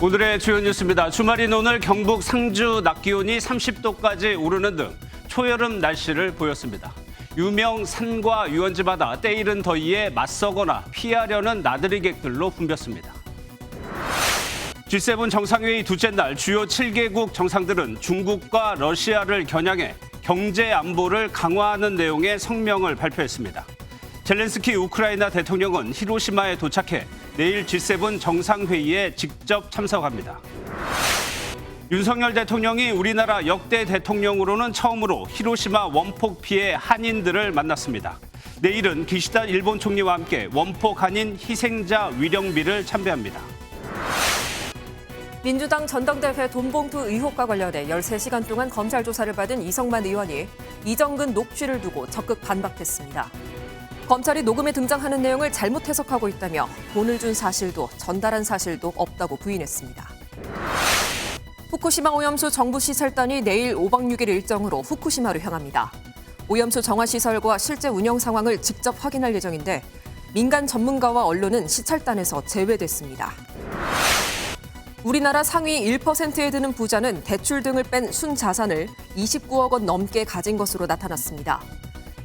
오늘의 주요 뉴스입니다. 주말인 오늘 경북 상주 낮 기온이 30도까지 오르는 등 초여름 날씨를 보였습니다. 유명 산과 유원지 바다 때이른 더위에 맞서거나 피하려는 나들이객들로 붐볐습니다. G7 정상회의 둘째 날 주요 7개국 정상들은 중국과 러시아를 겨냥해 경제 안보를 강화하는 내용의 성명을 발표했습니다. 젤렌스키 우크라이나 대통령은 히로시마에 도착해 내일 G7 정상회의에 직접 참석합니다. 윤석열 대통령이 우리나라 역대 대통령으로는 처음으로 히로시마 원폭 피해 한인들을 만났습니다. 내일은 기시다 일본 총리와 함께 원폭 한인 희생자 위령비를 참배합니다. 민주당 전당대회 돈봉투 의혹과 관련해 13시간 동안 검찰 조사를 받은 이성만 의원이 이정근 녹취를 두고 적극 반박했습니다. 검찰이 녹음에 등장하는 내용을 잘못 해석하고 있다며 돈을 준 사실도 전달한 사실도 없다고 부인했습니다. 후쿠시마 오염수 정부 시찰단이 내일 5박 6일 일정으로 후쿠시마로 향합니다. 오염수 정화 시설과 실제 운영 상황을 직접 확인할 예정인데 민간 전문가와 언론은 시찰단에서 제외됐습니다. 우리나라 상위 1%에 드는 부자는 대출 등을 뺀 순자산을 29억 원 넘게 가진 것으로 나타났습니다.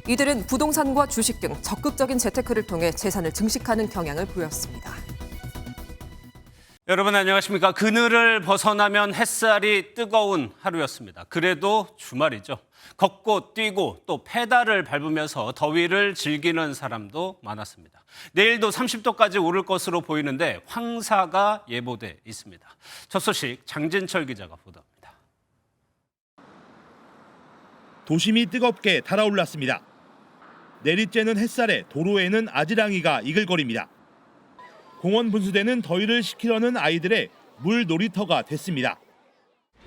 이들은 부동산과 주식 등 적극적인 재테크를 통해 재산을 증식하는 경향을 보였습니다. 여러분 안녕하십니까. 그늘을 벗어나면 햇살이 뜨거운 하루였습니다. 그래도 주말이죠. 걷고 뛰고 또 페달을 밟으면서 더위를 즐기는 사람도 많았습니다. 내일도 30도까지 오를 것으로 보이는데 황사가 예보돼 있습니다. 첫 소식 장진철 기자가 보도합니다. 도심이 뜨겁게 달아올랐습니다. 내리쬐는 햇살에 도로에는 아지랑이가 이글거립니다. 공원 분수대는 더위를 식히려는 아이들의 물 놀이터가 됐습니다.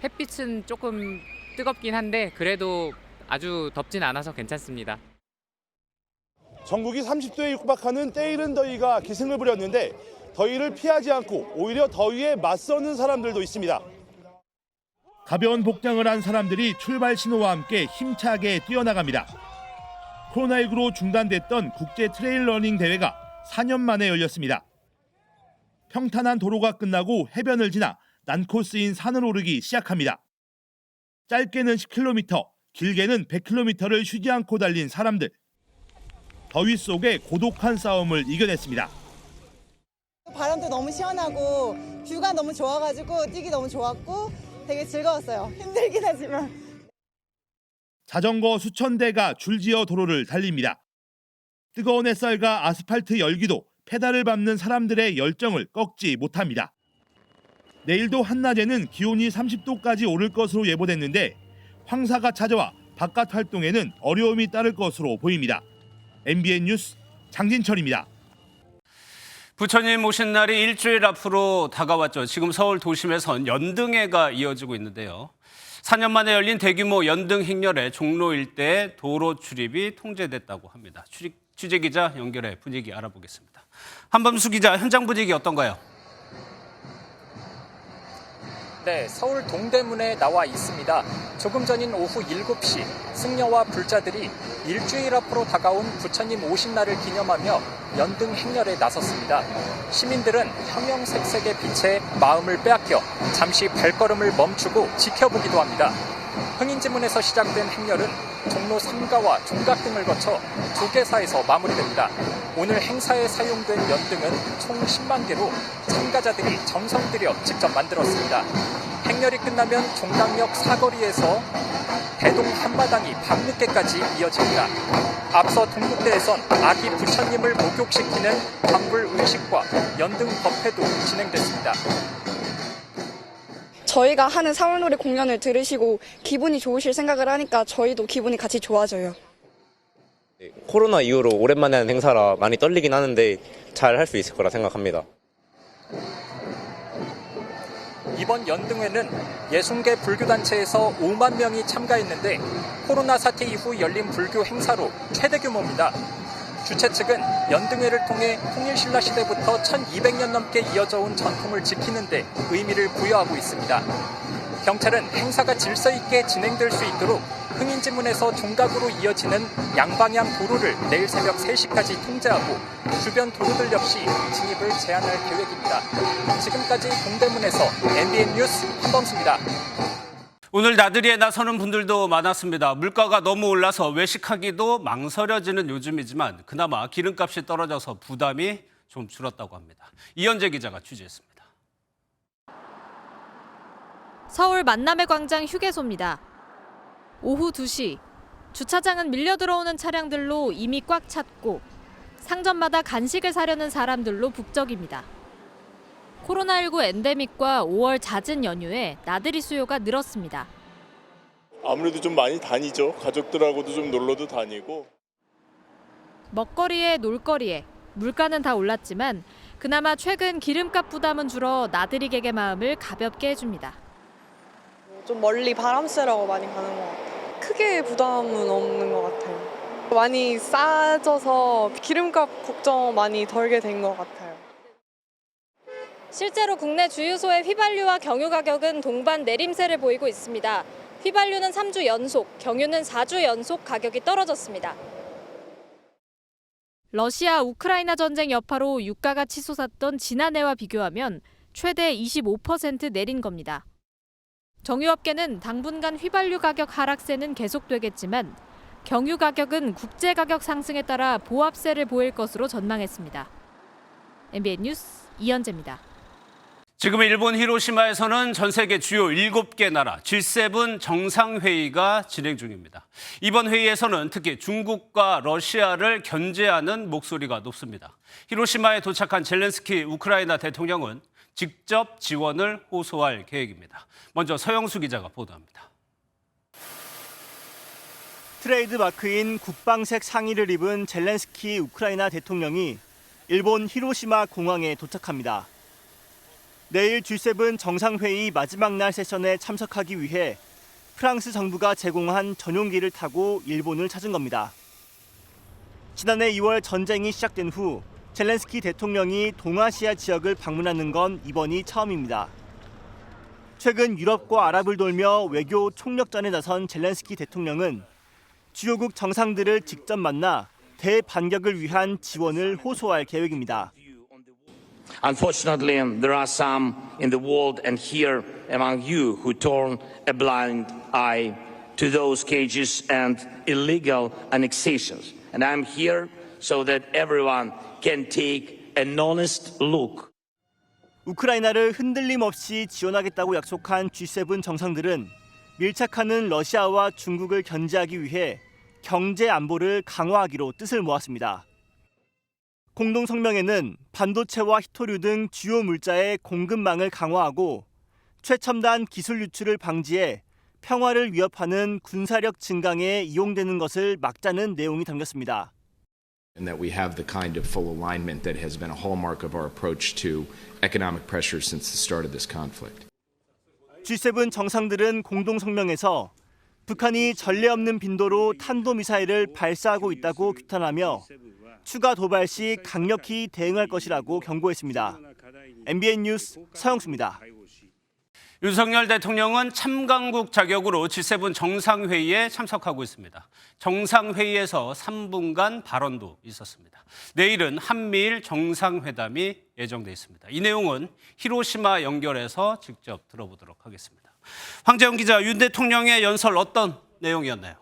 햇빛은 조금 뜨겁긴 한데 그래도 아주 덥진 않아서 괜찮습니다. 전국이 30도에 육박하는 때이른 더위가 기승을 부렸는데 더위를 피하지 않고 오히려 더위에 맞서는 사람들도 있습니다. 가벼운 복장을 한 사람들이 출발 신호와 함께 힘차게 뛰어나갑니다. 코로나19로 중단됐던 국제 트레일 러닝 대회가 4년 만에 열렸습니다. 평탄한 도로가 끝나고 해변을 지나 난코스인 산을 오르기 시작합니다. 짧게는 10km, 길게는 100km를 쉬지 않고 달린 사람들. 더위 속에 고독한 싸움을 이겨냈습니다. 바람도 너무 시원하고 뷰가 너무 좋아가지고 뛰기 너무 좋았고 되게 즐거웠어요. 힘들긴 하지만. 자전거 수천 대가 줄지어 도로를 달립니다. 뜨거운 햇살과 아스팔트 열기도 페달을 밟는 사람들의 열정을 꺾지 못합니다. 내일도 한낮에는 기온이 30도까지 오를 것으로 예보됐는데 황사가 찾아와 바깥 활동에는 어려움이 따를 것으로 보입니다. MBN 뉴스 장진철입니다. 부처님 오신 날이 일주일 앞으로 다가왔죠. 지금 서울 도심에선 연등회가 이어지고 있는데요. 4년 만에 열린 대규모 연등 행렬에 종로 일대의 도로 출입이 통제됐다고 합니다. 취재기자 연결해 분위기 알아보겠습니다. 한범수 기자, 현장 분위기 어떤가요? 네, 서울 동대문에 나와 있습니다. 조금 전인 오후 7시 승려와 불자들이 일주일 앞으로 다가온 부처님 오신 날을 기념하며 연등 행렬에 나섰습니다. 시민들은 형형색색의 빛에 마음을 빼앗겨 잠시 발걸음을 멈추고 지켜보기도 합니다. 흥인지문에서 시작된 행렬은 종로 3가와 종각 등을 거쳐 조계사에서 마무리됩니다. 오늘 행사에 사용된 연등은 총 10만 개로 참가자들이 정성 들여 직접 만들었습니다. 행렬이 끝나면 종각역 사거리에서 대동 한마당이 밤늦게까지 이어집니다. 앞서 동국대에선 아기 부처님을 목욕시키는 광불 의식과 연등 법회도 진행됐습니다. 저희가 하는 사월놀이 공연을 들으시고 기분이 좋으실 생각을 하니까 저희도 기분이 같이 좋아져요. 코로나 이후로 오랜만에 하는 행사라 많이 떨리긴 하는데 잘 할 수 있을 거라 생각합니다. 이번 연등회는 60개 불교단체에서 5만 명이 참가했는데 코로나 사태 이후 열린 불교 행사로 최대 규모입니다. 주최 측은 연등회를 통해 통일신라 시대부터 1200년 넘게 이어져 온 전통을 지키는 데 의미를 부여하고 있습니다. 경찰은 행사가 질서 있게 진행될 수 있도록 흥인지문에서 종각으로 이어지는 양방향 도로를 내일 새벽 3시까지 통제하고 주변 도로들 역시 진입을 제한할 계획입니다. 지금까지 동대문에서 MBN 뉴스 한범수입니다. 오늘 나들이에 나서는 분들도 많았습니다. 물가가 너무 올라서 외식하기도 망설여지는 요즘이지만 그나마 기름값이 떨어져서 부담이 좀 줄었다고 합니다. 이현재 기자가 취재했습니다. 서울 만남의 광장 휴게소입니다. 오후 2시, 주차장은 밀려 들어오는 차량들로 이미 꽉 찼고 상점마다 간식을 사려는 사람들로 북적입니다. 코로나19 엔데믹과 5월 잦은 연휴에 나들이 수요가 늘었습니다. 아무래도 좀 많이 다니죠. 가족들하고도 좀 놀러도 다니고. 먹거리에 놀거리에 물가는 다 올랐지만 그나마 최근 기름값 부담은 줄어 나들이객의 마음을 가볍게 해줍니다. 좀 멀리 바람 쐬라고 많이 가는 것 같아요. 크게 부담은 없는 것 같아요. 많이 싸져서 기름값 걱정 많이 덜게 된 것 같아요. 실제로 국내 주유소의 휘발유와 경유 가격은 동반 내림세를 보이고 있습니다. 휘발유는 3주 연속, 경유는 4주 연속 가격이 떨어졌습니다. 러시아 우크라이나 전쟁 여파로 유가가 치솟았던 지난해와 비교하면 최대 25% 내린 겁니다. 정유업계는 당분간 휘발유 가격 하락세는 계속되겠지만 경유 가격은 국제 가격 상승에 따라 보합세를 보일 것으로 전망했습니다. MBN 뉴스 이현재입니다. 지금 일본 히로시마에서는 전 세계 주요 7개 나라 G7 정상회의가 진행 중입니다. 이번 회의에서는 특히 중국과 러시아를 견제하는 목소리가 높습니다. 히로시마에 도착한 젤렌스키 우크라이나 대통령은 직접 지원을 호소할 계획입니다. 먼저 서영수 기자가 보도합니다. 트레이드 마크인 국방색 상의를 입은 젤렌스키 우크라이나 대통령이 일본 히로시마 공항에 도착합니다. 내일 G7 정상회의 마지막 날 세션에 참석하기 위해 프랑스 정부가 제공한 전용기를 타고 일본을 찾은 겁니다. 지난해 2월 전쟁이 시작된 후 젤렌스키 대통령이 동아시아 지역을 방문하는 건 이번이 처음입니다. 최근 유럽과 아랍을 돌며 외교 총력전에 나선 젤렌스키 대통령은 주요국 정상들을 직접 만나 대반격을 위한 지원을 호소할 계획입니다. Unfortunately, there are some in the world and here among you who turn a blind eye to those cages and illegal annexations. And I'm here so that everyone can take an honest look. 우크라이나를 흔들림 없이 지원하겠다고 약속한 G7 정상들은 밀착하는 러시아와 중국을 견제하기 위해 경제 안보를 강화하기로 뜻을 모았습니다. 공동 성명에는 반도체와 희토류 등 주요 물자의 공급망을 강화하고 최첨단 기술 유출을 방지해 평화를 위협하는 군사력 증강에 이용되는 것을 막자는 내용이 담겼습니다. And that we have the kind of full alignment that has been a hallmark of our approach to economic pressure since the start of this conflict. G7 정상들은 공동 성명에서 북한이 전례 없는 빈도로 탄도미사일을 발사하고 있다고 규탄하며 추가 도발 시 강력히 대응할 것이라고 경고했습니다. MBN 뉴스 서영수입니다. 윤석열 대통령은 참강국 자격으로 G7 정상회의에 참석하고 있습니다. 정상회의에서 3분간 발언도 있었습니다. 내일은 한미일 정상회담이 예정돼 있습니다. 이 내용은 히로시마 연결해서 직접 들어보도록 하겠습니다. 황재영 기자, 윤 대통령의 연설 어떤 내용이었나요?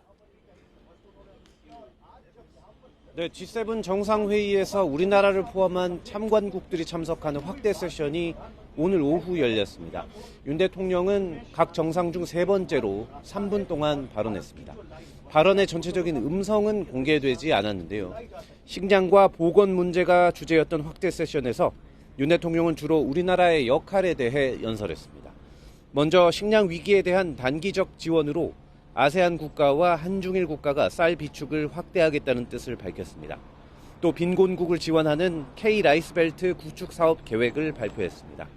네, G7 정상회의에서 우리나라를 포함한 참관국들이 참석하는 확대 세션이 오늘 오후 열렸습니다. 윤 대통령은 각 정상 중 3번째로 3분 동안 발언했습니다. 발언의 전체적인 음성은 공개되지 않았는데요. 식량과 보건 문제가 주제였던 확대 세션에서 윤 대통령은 주로 우리나라의 역할에 대해 연설했습니다. 먼저 식량 위기에 대한 단기적 지원으로 아세안 국가와 한중일 국가가 쌀 비축을 확대하겠다는 뜻을 밝혔습니다. 또 빈곤국을 지원하는 K-라이스벨트 구축 사업 계획을 발표했습니다.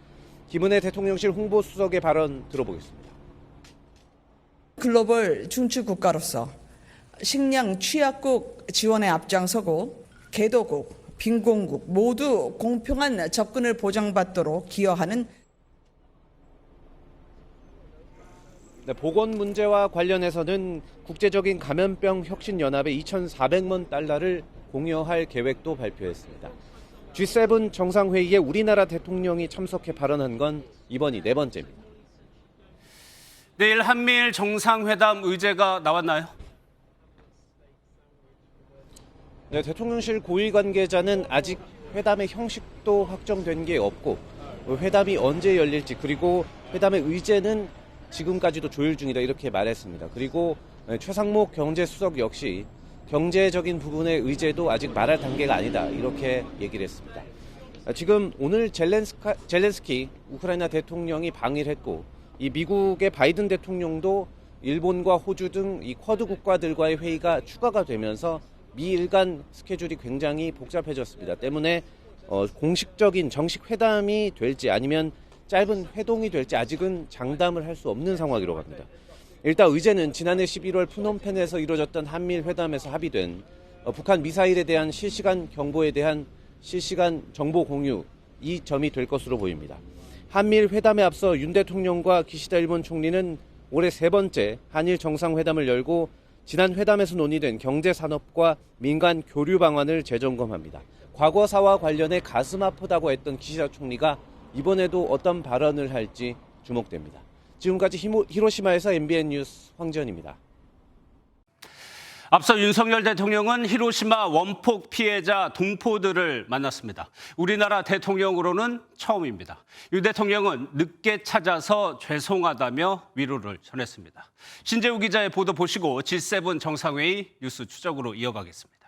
김은혜 대통령실 홍보수석의 발언 들어보겠습니다. 글로벌 중추 국가로서 식량 취약국 지원에 앞장서고 개도국, 빈곤국 모두 공평한 접근을 보장받도록 기여하는 네, 보건 문제와 관련해서는 국제적인 감염병 혁신 연합에 2,400만 달러를 공여할 계획도 발표했습니다. G7 정상회의에 우리나라 대통령이 참석해 발언한 건 이번이 네 번째입니다. 내일 한미일 정상회담 의제가 나왔나요? 네, 대통령실 고위 관계자는 아직 회담의 형식도 확정된 게 없고 회담이 언제 열릴지 그리고 회담의 의제는 지금까지도 조율 중이다 이렇게 말했습니다. 그리고 최상목 경제수석 역시 경제적인 부분의 의제도 아직 말할 단계가 아니다 이렇게 얘기를 했습니다. 지금 오늘 젤렌스키 우크라이나 대통령이 방일을 했고 이 미국의 바이든 대통령도 일본과 호주 등 이 쿼드 국가들과의 회의가 추가가 되면서 미일 간 스케줄이 굉장히 복잡해졌습니다. 때문에 공식적인 정식 회담이 될지 아니면 짧은 회동이 될지 아직은 장담을 할 수 없는 상황이라고 합니다. 일단 의제는 지난해 11월 푸놈펜에서 이루어졌던 한미일 회담에서 합의된 북한 미사일에 대한 실시간 경보에 대한 실시간 정보 공유 이 점이 될 것으로 보입니다. 한미일 회담에 앞서 윤 대통령과 기시다 일본 총리는 올해 세 번째 한일 정상회담을 열고 지난 회담에서 논의된 경제산업과 민간 교류 방안을 재점검합니다. 과거사와 관련해 가슴 아프다고 했던 기시다 총리가 이번에도 어떤 발언을 할지 주목됩니다. 지금까지 히로시마에서 MBN 뉴스 황지연입니다. 앞서 윤석열 대통령은 히로시마 원폭 피해자 동포들을 만났습니다. 우리나라 대통령으로는 처음입니다. 윤 대통령은 늦게 찾아서 죄송하다며 위로를 전했습니다. 신재우 기자의 보도 보시고 G7 정상회의 뉴스 추적으로 이어가겠습니다.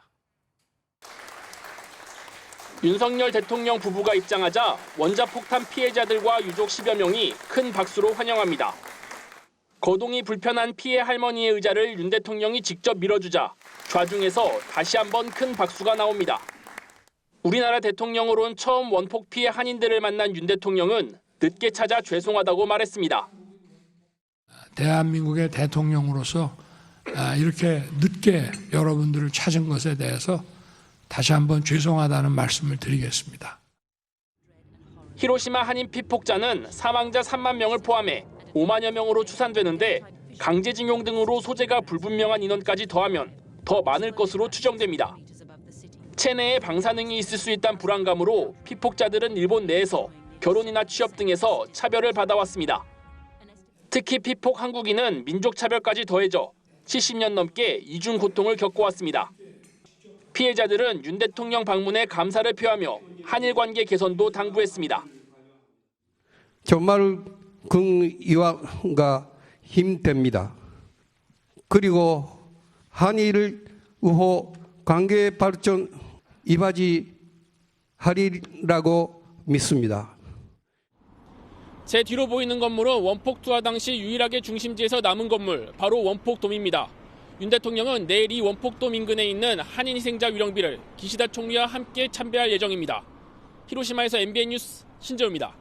윤석열 대통령 부부가 입장하자 원자폭탄 피해자들과 유족 10여 명이 큰 박수로 환영합니다. 거동이 불편한 피해 할머니의 의자를 윤 대통령이 직접 밀어주자 좌중에서 다시 한번 큰 박수가 나옵니다. 우리나라 대통령으론 처음 원폭 피해 한인들을 만난 윤 대통령은 늦게 찾아 죄송하다고 말했습니다. 대한민국의 대통령으로서 이렇게 늦게 여러분들을 찾은 것에 대해서 다시 한번 죄송하다는 말씀을 드리겠습니다. 히로시마 한인 피폭자는 사망자 3만 명을 포함해 5만여 명으로 추산되는데 강제징용 등으로 소재가 불분명한 인원까지 더하면 더 많을 것으로 추정됩니다. 체내에 방사능이 있을 수 있다는 불안감으로 피폭자들은 일본 내에서 결혼이나 취업 등에서 차별을 받아왔습니다. 특히 피폭 한국인은 민족차별까지 더해져 70년 넘게 이중 고통을 겪어왔습니다. 피해자들은 윤 대통령 방문에 감사를 표하며 한일 관계 개선도 당부했습니다. 정말 긍이왕과 힘됩니다. 그리고 한일 우호 관계 발전 이바지하리라고 믿습니다. 제 뒤로 보이는 건물은 원폭 투하 당시 유일하게 중심지에서 남은 건물, 바로 원폭돔입니다. 윤 대통령은 내일 이 원폭돔 인근에 있는 한인 희생자 위령비를 기시다 총리와 함께 참배할 예정입니다. 히로시마에서 MBN 뉴스 신재우입니다.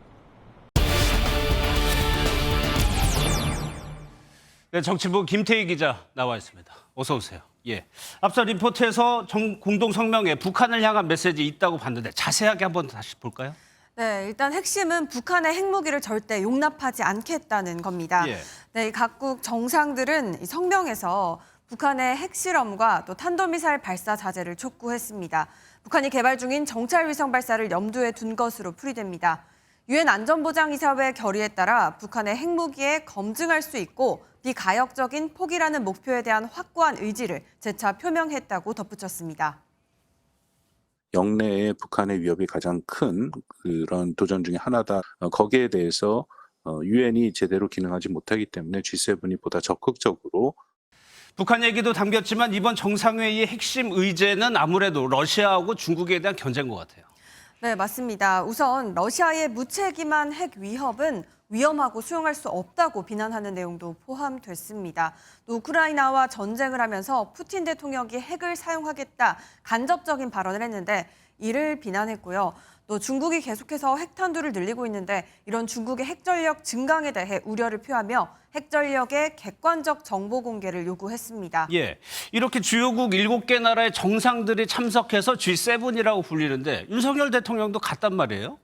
네, 정치부 김태희 기자 나와 있습니다. 어서 오세요. 예. 앞서 리포트에서 공동 성명에 북한을 향한 메시지 있다고 봤는데 자세하게 한번 다시 볼까요? 네, 일단 핵심은 북한의 핵무기를 절대 용납하지 않겠다는 겁니다. 예. 네, 각국 정상들은 이 성명에서 북한의 핵실험과 또 탄도미사일 발사 자제를 촉구했습니다. 북한이 개발 중인 정찰위성 발사를 염두에 둔 것으로 풀이됩니다. 유엔 안전보장이사회 결의에 따라 북한의 핵무기에 검증할 수 있고 비가역적인 포기라는 목표에 대한 확고한 의지를 재차 표명했다고 덧붙였습니다. 영내에 북한의 위협이 가장 큰 그런 도전 중에 하나다. 거기에 대해서 유엔이 제대로 기능하지 못하기 때문에 G7이 보다 적극적으로 북한 얘기도 담겼지만 이번 정상회의의 핵심 의제는 아무래도 러시아하고 중국에 대한 견제인 것 같아요. 네, 맞습니다. 우선 러시아의 무책임한 핵 위협은 위험하고 수용할 수 없다고 비난하는 내용도 포함됐습니다. 또 우크라이나와 전쟁을 하면서 푸틴 대통령이 핵을 사용하겠다 간접적인 발언을 했는데 이를 비난했고요. 또 중국이 계속해서 핵탄두를 늘리고 있는데 이런 중국의 핵전력 증강에 대해 우려를 표하며 핵전력의 객관적 정보 공개를 요구했습니다. 예, 이렇게 주요국 7개 나라의 정상들이 참석해서 G7이라고 불리는데 윤석열 대통령도 갔단 말이에요?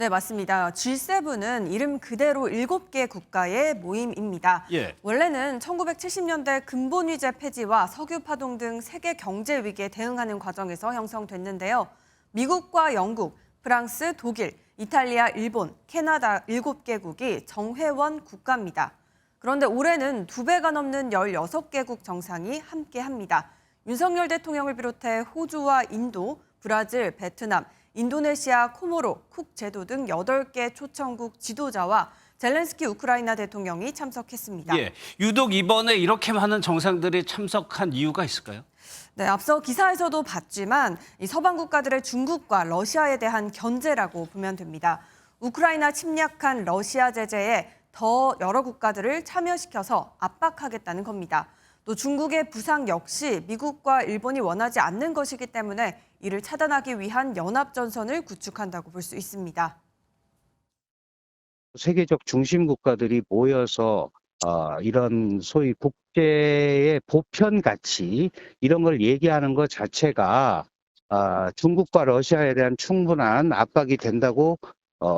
네, 맞습니다. G7은 이름 그대로 7개 국가의 모임입니다. 예. 원래는 1970년대 근본 위제 폐지와 석유 파동 등 세계 경제 위기에 대응하는 과정에서 형성됐는데요. 미국과 영국, 프랑스, 독일, 이탈리아, 일본, 캐나다 7개국이 정회원 국가입니다. 그런데 올해는 2배가 넘는 16개국 정상이 함께합니다. 윤석열 대통령을 비롯해 호주와 인도, 브라질, 베트남, 인도네시아, 코모로, 쿡 제도 등 8개 초청국 지도자와 젤렌스키 우크라이나 대통령이 참석했습니다. 예, 유독 이번에 이렇게 많은 정상들이 참석한 이유가 있을까요? 네, 앞서 기사에서도 봤지만 이 서방 국가들의 중국과 러시아에 대한 견제라고 보면 됩니다. 우크라이나 침략한 러시아 제재에 더 여러 국가들을 참여시켜서 압박하겠다는 겁니다. 또 중국의 부상 역시 미국과 일본이 원하지 않는 것이기 때문에 이를 차단하기 위한 연합전선을 구축한다고 볼 수 있습니다. 세계적 중심 국가들이 모여서 이런 소위 국제의 보편 가치 이런 걸 얘기하는 것 자체가 중국과 러시아에 대한 충분한 압박이 된다고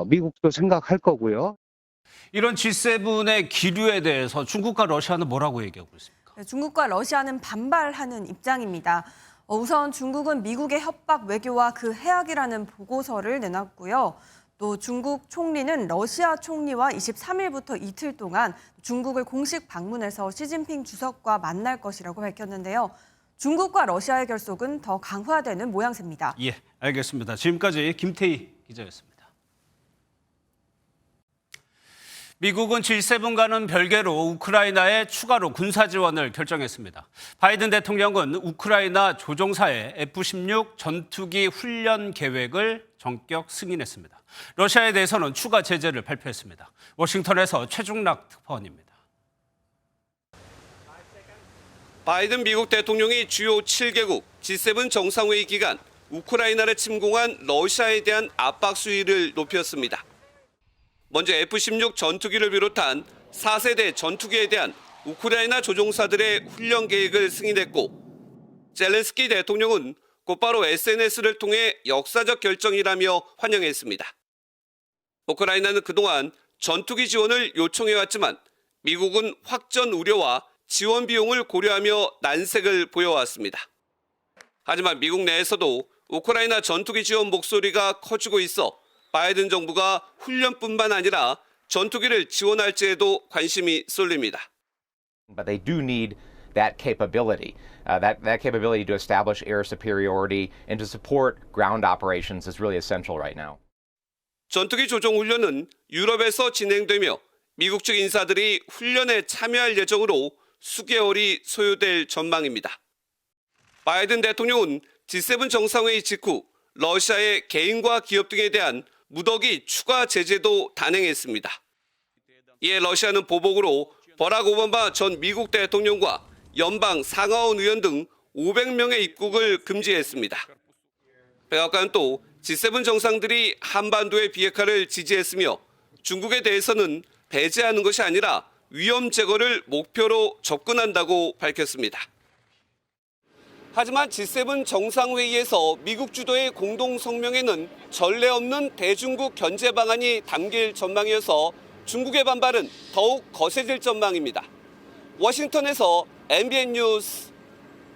미국도 생각할 거고요. 이런 G7의 기류에 대해서 중국과 러시아는 뭐라고 얘기하고 있습니까? 네, 중국과 러시아는 반발하는 입장입니다. 우선 중국은 미국의 협박 외교와 그 해악이라는 보고서를 내놨고요. 또 중국 총리는 러시아 총리와 23일부터 이틀 동안 중국을 공식 방문해서 시진핑 주석과 만날 것이라고 밝혔는데요. 중국과 러시아의 결속은 더 강화되는 모양새입니다. 예, 알겠습니다. 지금까지 김태희 기자였습니다. 미국은 G7과는 별개로 우크라이나에 추가로 군사 지원을 결정했습니다. 바이든 대통령은 우크라이나 조종사의 F-16 전투기 훈련 계획을 전격 승인했습니다. 러시아에 대해서는 추가 제재를 발표했습니다. 워싱턴에서 최중락 특파원입니다. 바이든 미국 대통령이 주요 7개국 G7 정상회의 기간 우크라이나를 침공한 러시아에 대한 압박 수위를 높였습니다. 먼저 F-16 전투기를 비롯한 4세대 전투기에 대한 우크라이나 조종사들의 훈련 계획을 승인했고 젤렌스키 대통령은 곧바로 SNS를 통해 역사적 결정이라며 환영했습니다. 우크라이나는 그동안 전투기 지원을 요청해왔지만 미국은 확전 우려와 지원 비용을 고려하며 난색을 보여왔습니다. 하지만 미국 내에서도 우크라이나 전투기 지원 목소리가 커지고 있어 바이든 정부가 훈련뿐만 아니라 전투기를 지원할지에도 관심이 쏠립니다. But they do need that capability. That capability to establish air superiority and to support ground operations is really essential right now. 전투기 조종 훈련은 유럽에서 진행되며 미국 측 인사들이 훈련에 참여할 예정으로 수개월이 소요될 전망입니다. 바이든 대통령은 G7 정상회의 직후 러시아의 개인과 기업 등에 대한 무더기 추가 제재도 단행했습니다. 이에 러시아는 보복으로 버락 오바마 전 미국 대통령과 연방 상하원 의원 등 500명의 입국을 금지했습니다. 백악관은 또 G7 정상들이 한반도의 비핵화를 지지했으며 중국에 대해서는 배제하는 것이 아니라 위험 제거를 목표로 접근한다고 밝혔습니다. 하지만 G7 정상회의에서 미국 주도의 공동 성명에는 전례 없는 대중국 견제 방안이 담길 전망이어서 중국의 반발은 더욱 거세질 전망입니다. 워싱턴에서 MBN 뉴스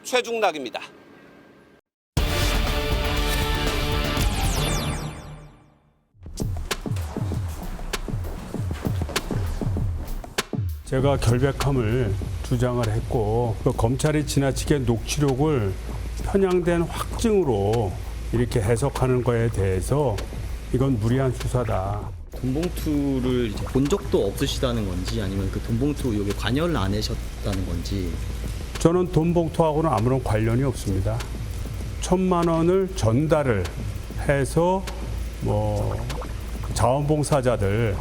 최중락입니다. 제가 결백함을 주장을 했고 검찰이 지나치게 녹취록을 편향된 확증으로 이렇게 해석하는 거에 대해서 이건 무리한 수사다. 돈봉투를 이제 본 적도 없으시다는 건지 아니면 그 돈봉투 의혹에 관여를 안 하셨다는 건지. 저는 돈봉투하고는 아무런 관련이 없습니다. 1,000만 원을 전달을 해서 자원봉사자들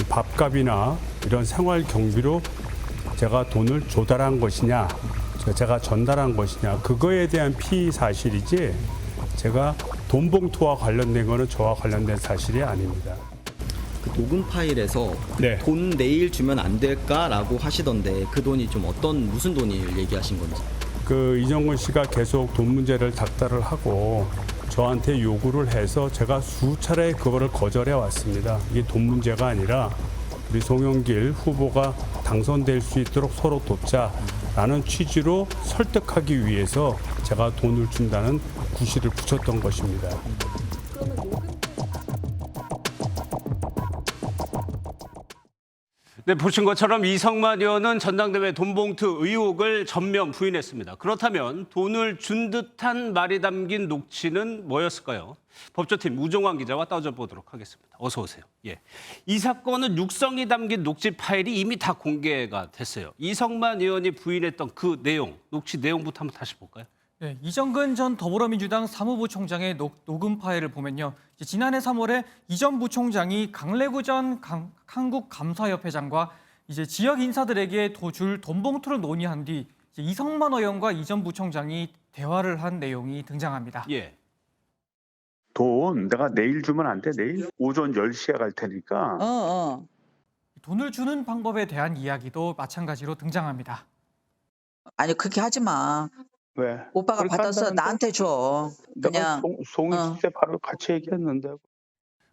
밥값이나 이런 생활 경비로 제가 돈을 조달한 것이냐, 제가 전달한 것이냐, 그거에 대한 피의 사실이지 제가 돈봉투와 관련된 거는 저와 관련된 사실이 아닙니다. 그 녹음 파일에서 네. 돈 내일 주면 안 될까라고 하시던데 그 돈이 좀 무슨 돈을 얘기하신 건지. 이정근 씨가 계속 돈 문제를 닥달을 하고 저한테 요구를 해서 제가 수차례 그거를 거절해 왔습니다. 이게 돈 문제가 아니라 우리 송영길 후보가 당선될 수 있도록 서로 돕자라는 취지로 설득하기 위해서 제가 돈을 준다는 구실을 붙였던 것입니다. 네, 보신 것처럼 이성만 의원은 전당대회 돈봉투 의혹을 전면 부인했습니다. 그렇다면 돈을 준 듯한 말이 담긴 녹취는 뭐였을까요? 법조팀 우종환 기자와 따져보도록 하겠습니다. 어서 오세요. 예, 이 사건은 육성이 담긴 녹취 파일이 이미 다 공개가 됐어요. 이성만 의원이 부인했던 그 내용, 녹취 내용부터 한번 다시 볼까요? 네, 이정근 전 더불어민주당 사무부총장의 녹음 파일을 보면요. 지난해 3월에 이 전 부총장이 강래구 전 한국감사협회장과 지역 인사들에게 줄 돈봉투를 논의한 뒤 이성만 의원과 이 전 부총장이 대화를 한 내용이 등장합니다. 예. 돈 내가 내일 주면 안 돼? 내일 오전 10시에 갈 테니까. 돈을 주는 방법에 대한 이야기도 마찬가지로 등장합니다. 아니 그렇게 하지 마. 왜? 오빠가 받아서 나한테 줘. 그냥 송이 때 바로 같이 얘기했는데.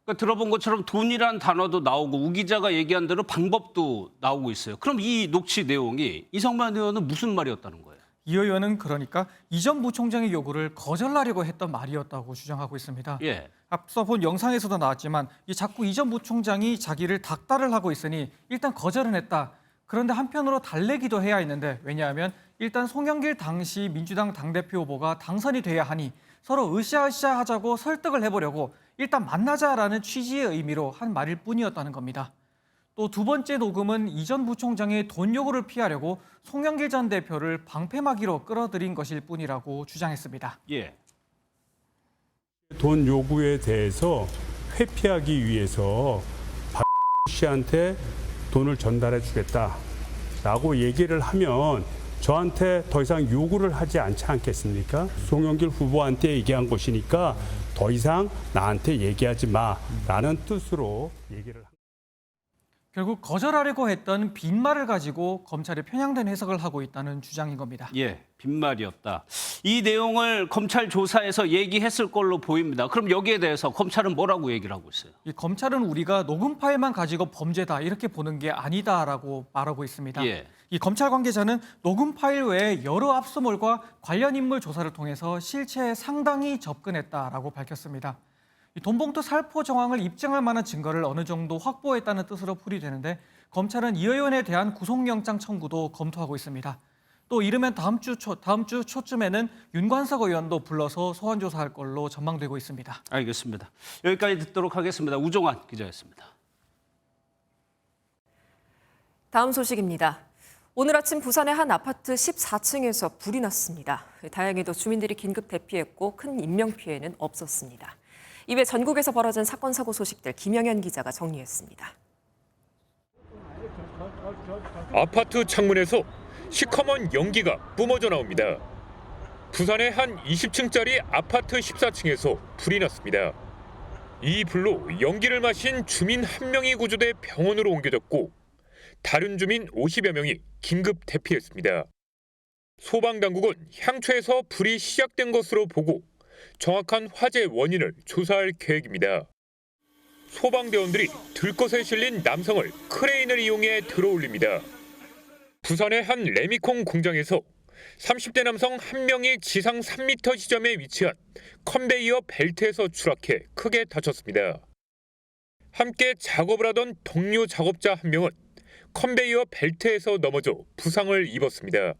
그러니까 들어본 것처럼 돈이란 단어도 나오고 우 기자가 얘기한 대로 방법도 나오고 있어요. 그럼 이 녹취 내용이 이성만 의원은 무슨 말이었다는 거예요? 이 의원은 그러니까 이 전 부총장의 요구를 거절하려고 했던 말이었다고 주장하고 있습니다. 예. 앞서 본 영상에서도 나왔지만 자꾸 이 전 부총장이 자기를 닥달을 하고 있으니 일단 거절은 했다. 그런데 한편으로 달래기도 해야 했는데 왜냐하면 일단 송영길 당시 민주당 당대표 후보가 당선이 돼야 하니 서로 으쌰으쌰 하자고 설득을 해보려고 일단 만나자라는 취지의 의미로 한 말일 뿐이었다는 겁니다. 또 두 번째 녹음은 이 전 부총장의 돈 요구를 피하려고 송영길 전 대표를 방패막이로 끌어들인 것일 뿐이라고 주장했습니다. 예. 돈 요구에 대해서 회피하기 위해서 박 씨한테 돈을 전달해 주겠다라고 얘기를 하면 저한테 더 이상 요구를 하지 않지 않겠습니까? 송영길 후보한테 얘기한 것이니까 더 이상 나한테 얘기하지 마라는 뜻으로 얘기를 합니다. 결국 거절하려고 했던 빈말을 가지고 검찰이 편향된 해석을 하고 있다는 주장인 겁니다. 예, 빈말이었다. 이 내용을 검찰 조사에서 얘기했을 걸로 보입니다. 그럼 여기에 대해서 검찰은 뭐라고 얘기를 하고 있어요? 이 검찰은 우리가 녹음 파일만 가지고 범죄다 이렇게 보는 게 아니다라고 말하고 있습니다. 예. 이 검찰 관계자는 녹음 파일 외에 여러 압수물과 관련 인물 조사를 통해서 실체에 상당히 접근했다라고 밝혔습니다. 이 돈봉투 살포 정황을 입증할 만한 증거를 어느 정도 확보했다는 뜻으로 풀이되는데 검찰은 이 의원에 대한 구속영장 청구도 검토하고 있습니다. 또 이르면 다음 주 초쯤에는 윤관석 의원도 불러서 소환 조사할 걸로 전망되고 있습니다. 알겠습니다. 여기까지 듣도록 하겠습니다. 우종환 기자였습니다. 다음 소식입니다. 오늘 아침 부산의 한 아파트 14층에서 불이 났습니다. 다행히도 주민들이 긴급 대피했고 큰 인명피해는 없었습니다. 이외 전국에서 벌어진 사건 사고 소식들 김영현 기자가 정리했습니다. 아파트 창문에서 시커먼 연기가 뿜어져 나옵니다. 부산의 한 20층짜리 아파트 14층에서 불이 났습니다. 이 불로 연기를 마신 주민 1명이 구조돼 병원으로 옮겨졌고 다른 주민 50여 명이 긴급 대피했습니다. 소방당국은 향초에서 불이 시작된 것으로 보고 정확한 화재 원인을 조사할 계획입니다. 소방대원들이 들것에 실린 남성을 크레인을 이용해 들어올립니다. 부산의 한 레미콘 공장에서 30대 남성 1명이 지상 3m 지점에 위치한 컨베이어 벨트에서 추락해 크게 다쳤습니다. 함께 작업을 하던 동료 작업자 1명은 컨베이어 벨트에서 넘어져 부상을 입었습니다.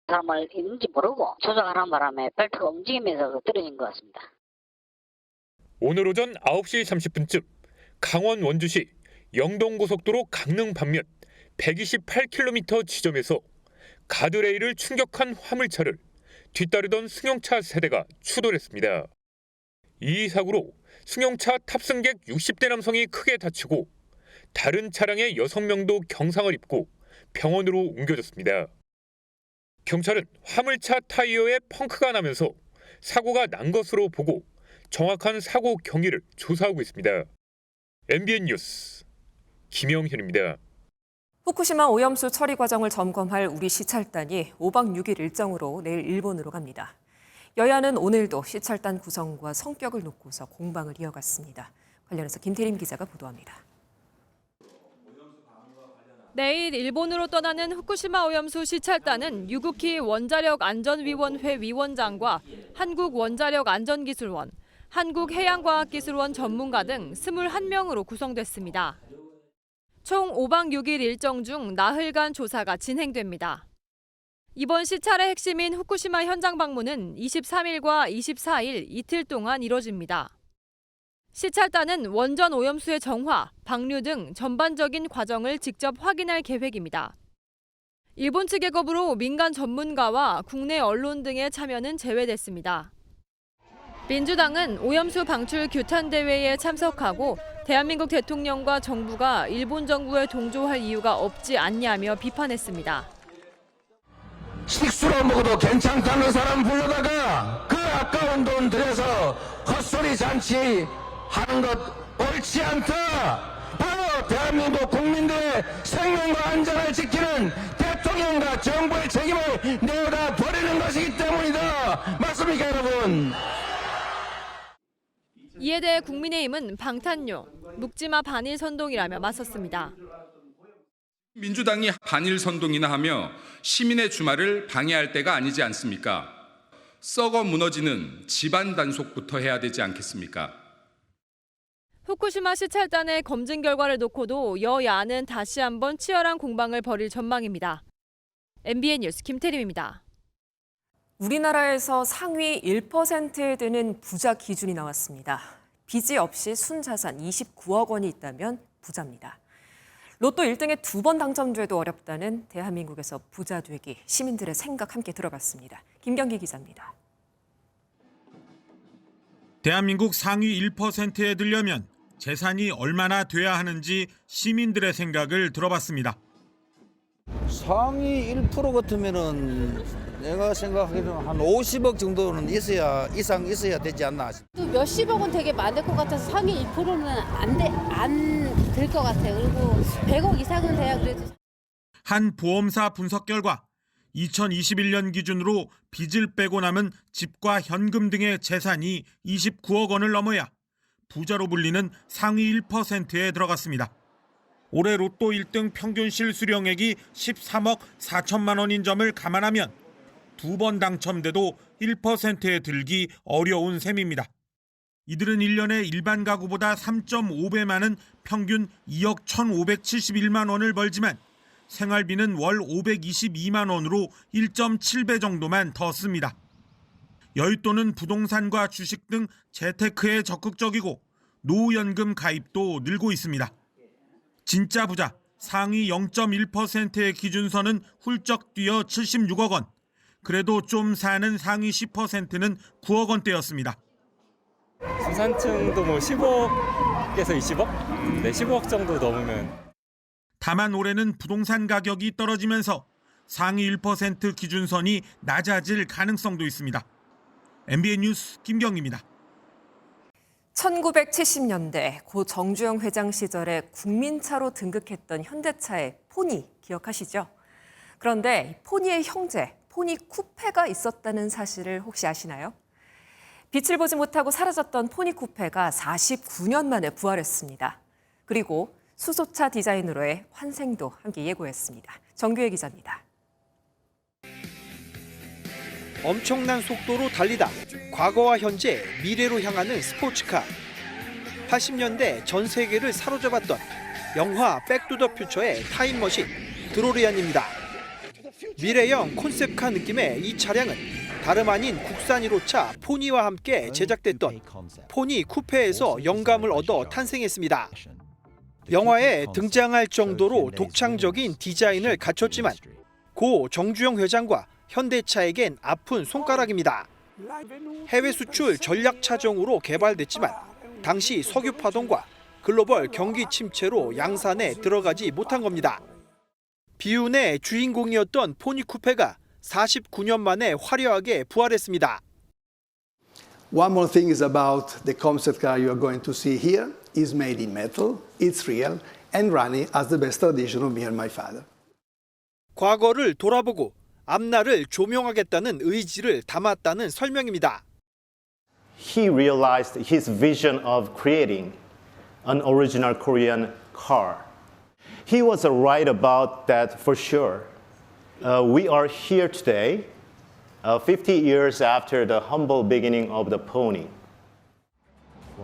사람을 있는지 모르고 조작하는 바람에 벨트가 움직이면서 떨어진 것 같습니다. 오늘 오전 9시 30분쯤 강원 원주시 영동고속도로 강릉 방면 128km 지점에서 가드레일을 충격한 화물차를 뒤따르던 승용차 세대가 추돌했습니다. 이 사고로 승용차 탑승객 60대 남성이 크게 다치고 다른 차량의 6명도 경상을 입고 병원으로 옮겨졌습니다. 경찰은 화물차 타이어에 펑크가 나면서 사고가 난 것으로 보고 정확한 사고 경위를 조사하고 있습니다. MBN 뉴스 김영현입니다. 후쿠시마 오염수 처리 과정을 점검할 우리 시찰단이 5박 6일 일정으로 내일 일본으로 갑니다. 여야는 오늘도 시찰단 구성과 성격을 놓고서 공방을 이어갔습니다. 관련해서 김태림 기자가 보도합니다. 내일 일본으로 떠나는 후쿠시마 오염수 시찰단은 유국희 원자력안전위원회 위원장과 한국원자력안전기술원, 한국해양과학기술원 전문가 등 21명으로 구성됐습니다. 총 5박 6일 일정 중 나흘간 조사가 진행됩니다. 이번 시찰의 핵심인 후쿠시마 현장 방문은 23일과 24일 이틀 동안 이뤄집니다. 시찰단은 원전 오염수의 정화, 방류 등 전반적인 과정을 직접 확인할 계획입니다. 일본 측의 겁으로 민간 전문가와 국내 언론 등의 참여는 제외됐습니다. 민주당은 오염수 방출 규탄 대회에 참석하고 대한민국 대통령과 정부가 일본 정부에 동조할 이유가 없지 않냐며 비판했습니다. 식수로 먹어도 괜찮다는 사람 불러다가 그 아까운 돈 들여서 헛소리 잔치 하는 것 옳지 않다. 바로 대한민국 국민들의 생명과 안전을 지키는 대통령과 정부의 책임을 내어다 버리는 것이기 때문이다. 맞습니까, 여러분? 이에 대해 국민의힘은 방탄요, 묵지마 반일 선동이라며 맞섰습니다. 민주당이 반일 선동이나 하며 시민의 주말을 방해할 때가 아니지 않습니까? 썩어 무너지는 집안 단속부터 해야 되지 않겠습니까? 후쿠시마 시찰단의 검증 결과를 놓고도 여야는 다시 한번 치열한 공방을 벌일 전망입니다. MBN 뉴스 김태림입니다. 우리나라에서 상위 1%에 드는 부자 기준이 나왔습니다. 빚이 없이 순자산 29억 원이 있다면 부자입니다. 로또 1등에 2번 당첨돼도 어렵다는 대한민국에서 부자 되기, 시민들의 생각 함께 들어봤습니다. 김경기 기자입니다. 대한민국 상위 1%에 들려면 재산이 얼마나 돼야 하는지 시민들의 생각을 들어봤습니다. 상위 1% 같으면은 내가 생각하기로는 한 50억 정도는 이상 있어야 되지 않나. 또 몇십억은 되게 많을 것 같아서 상위 1%는 안 될 것 같아요. 그리고 100억 이상은 돼야 그래도. 한 보험사 분석 결과 2021년 기준으로 빚을 빼고 남은 집과 현금 등의 재산이 29억 원을 넘어야 부자로 불리는 상위 1%에 들어갔습니다. 올해 로또 1등 평균 실수령액이 13억 4천만 원인 점을 감안하면 2번 당첨돼도 1%에 들기 어려운 셈입니다. 이들은 1년에 일반 가구보다 3.5배 많은 평균 2억 1,571만 원을 벌지만 생활비는 월 522만 원으로 1.7배 정도만 더 씁니다. 여윳돈은 부동산과 주식 등 재테크에 적극적이고 노후연금 가입도 늘고 있습니다. 진짜 부자 상위 0.1%의 기준선은 훌쩍 뛰어 76억 원. 그래도 좀 사는 상위 10%는 9억 원대였습니다. 중산층도 뭐 15억에서 20억? 네, 15억 정도 넘으면. 다만 올해는 부동산 가격이 떨어지면서 상위 1% 기준선이 낮아질 가능성도 있습니다. MBN 뉴스 김경희입니다. 1970년대 고 정주영 회장 시절에 국민차로 등극했던 현대차의 포니 기억하시죠? 그런데 포니의 형제, 포니 쿠페가 있었다는 사실을 혹시 아시나요? 빛을 보지 못하고 사라졌던 포니 쿠페가 49년 만에 부활했습니다. 그리고 수소차 디자인으로의 환생도 함께 예고했습니다. 정규혜 기자입니다. 엄청난 속도로 달리다 과거와 현재, 미래로 향하는 스포츠카. 80년대 전 세계를 사로잡았던 영화 백투더 퓨처의 타임머신 드로리안입니다. 미래형 콘셉트카 느낌의 이 차량은 다름 아닌 국산 1호차 포니와 함께 제작됐던 포니 쿠페에서 영감을 얻어 탄생했습니다. 영화에 등장할 정도로 독창적인 디자인을 갖췄지만 고 정주영 회장과 현대차에겐 아픈 손가락입니다. 해외 수출 전략 차종으로 개발됐지만 당시 석유 파동과 글로벌 경기 침체로 양산에 들어가지 못한 겁니다. 비운의 주인공이었던 포니 쿠페가 49년 만에 화려하게 부활했습니다. One more thing is about the concept car you are going to see here. It's made in metal, it's real, and running as the best tradition of me and my father. 과거를 돌아보고 앞날을 조명하겠다는 의지를 담았다는 설명입니다. He realized his vision of creating an original Korean car. He was right about that for sure. We are here today, 50 years after the humble beginning of the Pony.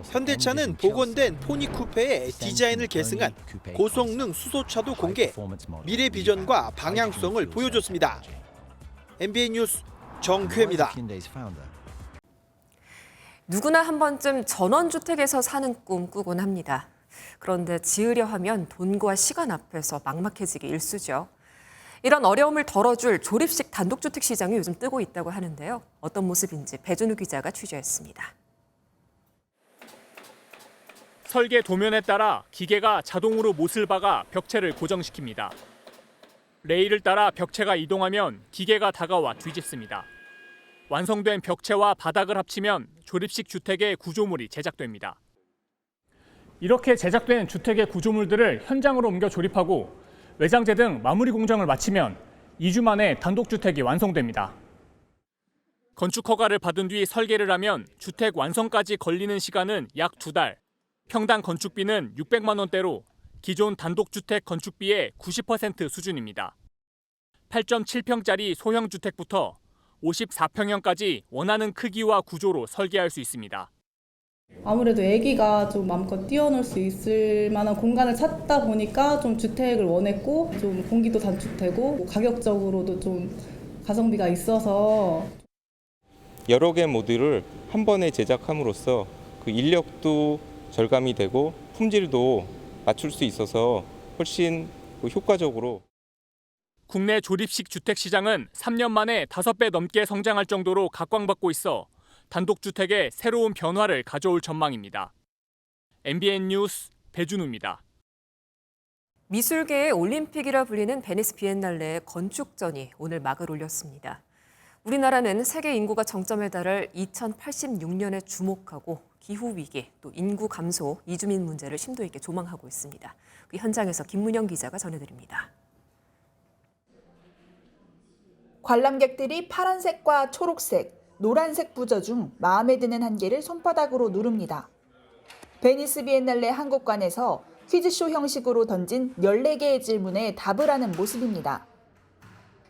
현대차는 복원된 포니 쿠페의 디자인을 계승한 고성능 수소차도 공개, 미래 비전과 방향성을 보여줬습니다. MBN 뉴스 정규혜입니다. 누구나 한 번쯤 전원주택에서 사는 꿈 꾸곤 합니다. 그런데 지으려 하면 돈과 시간 앞에서 막막해지기 일쑤죠. 이런 어려움을 덜어줄 조립식 단독주택 시장이 요즘 뜨고 있다고 하는데요. 어떤 모습인지 배준우 기자가 취재했습니다. 설계 도면에 따라 기계가 자동으로 못을 박아 벽체를 고정시킵니다. 레일을 따라 벽체가 이동하면 기계가 다가와 뒤집습니다. 완성된 벽체와 바닥을 합치면 조립식 주택의 구조물이 제작됩니다. 이렇게 제작된 주택의 구조물들을 현장으로 옮겨 조립하고 외장재 등 마무리 공정을 마치면 2주 만에 단독주택이 완성됩니다. 건축 허가를 받은 뒤 설계를 하면 주택 완성까지 걸리는 시간은 약 2달. 평당 건축비는 600만 원대로 기존 단독주택 건축비의 90% 수준입니다. 8.7평짜리 소형 주택부터 54평형까지 원하는 크기와 구조로 설계할 수 있습니다. 아무래도 아기가 좀 마음껏 뛰어놀 수 있을 만한 공간을 찾다 보니까 좀 주택을 원했고 좀 공기도 단축되고 가격적으로도 좀 가성비가 있어서 여러 개 모듈을 한 번에 제작함으로써 그 인력도 절감이 되고 품질도 맞출 수 있어서 훨씬 효과적으로. 국내 조립식 주택 시장은 3년 만에 5배 넘게 성장할 정도로 각광받고 있어 단독주택의 새로운 변화를 가져올 전망입니다. MBN 뉴스 배준우입니다. 미술계의 올림픽이라 불리는 베니스 비엔날레의 건축전이 오늘 막을 올렸습니다. 우리나라는 세계 인구가 정점에 달할 2086년에 주목하고 기후위기, 또 인구 감소, 이주민 문제를 심도 있게 조망하고 있습니다. 그 현장에서 김문영 기자가 전해드립니다. 관람객들이 파란색과 초록색, 노란색 부저 중 마음에 드는 한 개를 손바닥으로 누릅니다. 베니스 비엔날레 한국관에서 퀴즈쇼 형식으로 던진 14개의 질문에 답을 하는 모습입니다.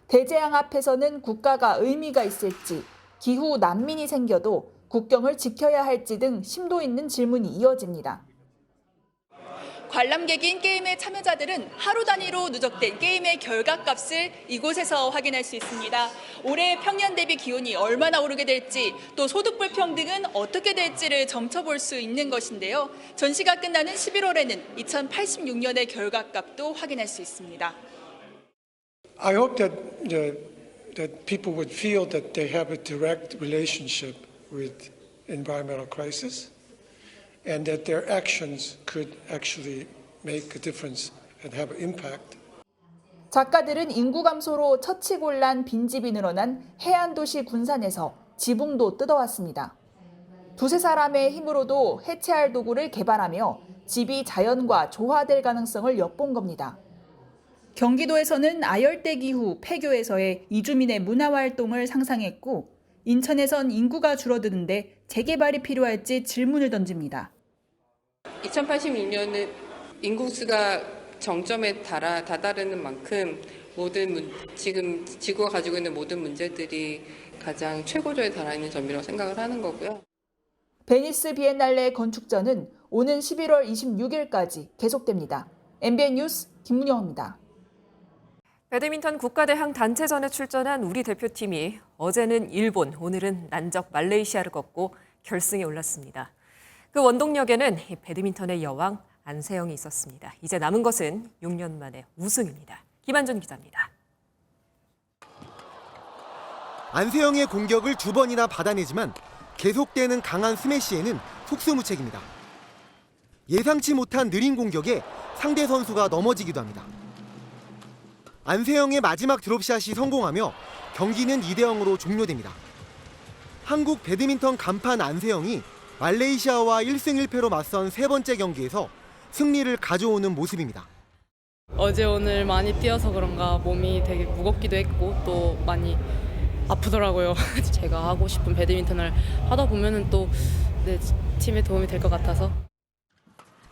대재앙 앞에서는 국가가 의미가 있을지, 기후 난민이 생겨도 국경을 지켜야 할지 등 심도 있는 질문이 이어집니다. 관람객인 게임의 참여자들은 하루 단위로 누적된 게임의 결과값을 이곳에서 확인할 수 있습니다. 올해 평년 대비 기온이 얼마나 오르게 될지, 또 소득 불평등은 어떻게 될지를 점쳐볼 수 있는 것인데요. 전시가 끝나는 11월에는 2086년의 결과값도 확인할 수 있습니다. I hope that people would feel that they have a direct relationship with environmental crisis, and that their actions could actually make a difference and have an impact. 작가들은 인구 감소로 처치곤란 빈집이 늘어난 해안도시 군산에서 지붕도 뜯어왔습니다. 두세 사람의 힘으로도 해체할 도구를 개발하며 집이 자연과 조화될 가능성을 엿본 겁니다. 경기도에서는 아열대 기후 폐교에서의 이주민의 문화활동을 상상했고, 인천에선 인구가 줄어드는데 재개발이 필요할지 질문을 던집니다. 2086년은 인구수가 정점에 다다르는 만큼 지금 지구가 가지고 있는 모든 문제들이 가장 최고조에 달하는 점이라고 생각을 하는 거고요. 베니스 비엔날레 건축전은 오는 11월 26일까지 계속됩니다. MBN 뉴스 김문영입니다. 배드민턴 국가대항 단체전에 출전한 우리 대표팀이 어제는 일본, 오늘은 난적 말레이시아를 꺾고 결승에 올랐습니다. 그 원동력에는 배드민턴의 여왕 안세영이 있었습니다. 이제 남은 것은 6년 만에 우승입니다. 김한준 기자입니다. 안세영의 공격을 2번이나 받아내지만 계속되는 강한 스매시에는 속수무책입니다. 예상치 못한 느린 공격에 상대 선수가 넘어지기도 합니다. 안세영의 마지막 드롭샷이 성공하며 경기는 2대0으로 종료됩니다. 한국 배드민턴 간판 안세영이 말레이시아와 1승 1패로 맞선 세 번째 경기에서 승리를 가져오는 모습입니다. 어제 오늘 많이 뛰어서 그런가 몸이 되게 무겁기도 했고 또 많이 아프더라고요. 제가 하고 싶은 배드민턴을 하다 보면은 또 내 팀에 도움이 될 것 같아서.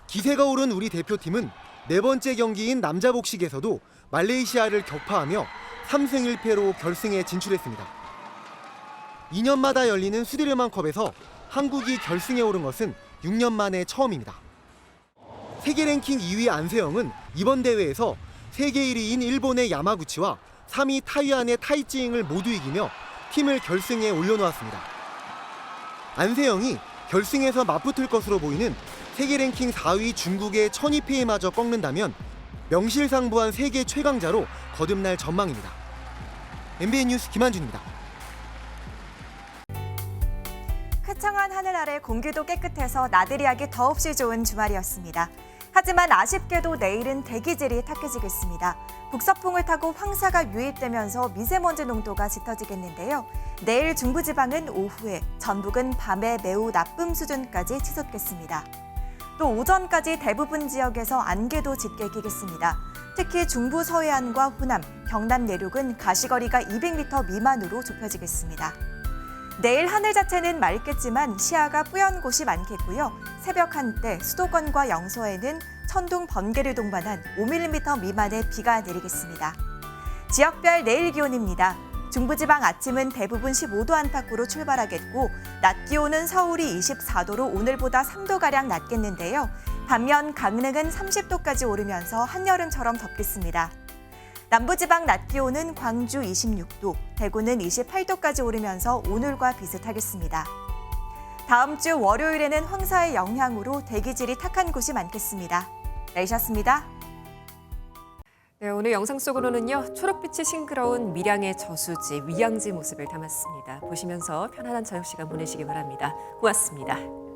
기세가 오른 우리 대표팀은 네 번째 경기인 남자 복식에서도 말레이시아를 격파하며 3승 1패로 결승에 진출했습니다. 2년마다 열리는 수디르만컵에서 한국이 결승에 오른 것은 6년 만에 처음입니다. 세계 랭킹 2위 안세영은 이번 대회에서 세계 1위인 일본의 야마구치와 3위 타이완의 타이징을 모두 이기며 팀을 결승에 올려놓았습니다. 안세영이 결승에서 맞붙을 것으로 보이는 세계 랭킹 4위 중국의 천이페이마저 꺾는다면 명실상부한 세계 최강자로 거듭날 전망입니다. MBN 뉴스 김한준입니다. 쾌청한 하늘 아래 공기도 깨끗해서 나들이 하기 더없이 좋은 주말이었습니다. 하지만 아쉽게도 내일은 대기질이 탁해지겠습니다. 북서풍을 타고 황사가 유입되면서 미세먼지 농도가 짙어지겠는데요. 내일 중부지방은 오후에, 전북은 밤에 매우 나쁨 수준까지 치솟겠습니다. 또 오전까지 대부분 지역에서 안개도 짙게 끼겠습니다. 특히 중부 서해안과 호남, 경남 내륙은 가시거리가 200m 미만으로 좁혀지겠습니다. 내일 하늘 자체는 맑겠지만 시야가 뿌연 곳이 많겠고요. 새벽 한때 수도권과 영서에는 천둥, 번개를 동반한 5mm 미만의 비가 내리겠습니다. 지역별 내일 기온입니다. 중부지방 아침은 대부분 15도 안팎으로 출발하겠고 낮 기온은 서울이 24도로 오늘보다 3도가량 낮겠는데요. 반면 강릉은 30도까지 오르면서 한여름처럼 덥겠습니다. 남부지방 낮 기온은 광주 26도, 대구는 28도까지 오르면서 오늘과 비슷하겠습니다. 다음 주 월요일에는 황사의 영향으로 대기질이 탁한 곳이 많겠습니다. 날씨였습니다. 네, 오늘 영상 속으로는요, 초록빛이 싱그러운 밀양의 저수지, 위양지 모습을 담았습니다. 보시면서 편안한 저녁 시간 보내시기 바랍니다. 고맙습니다.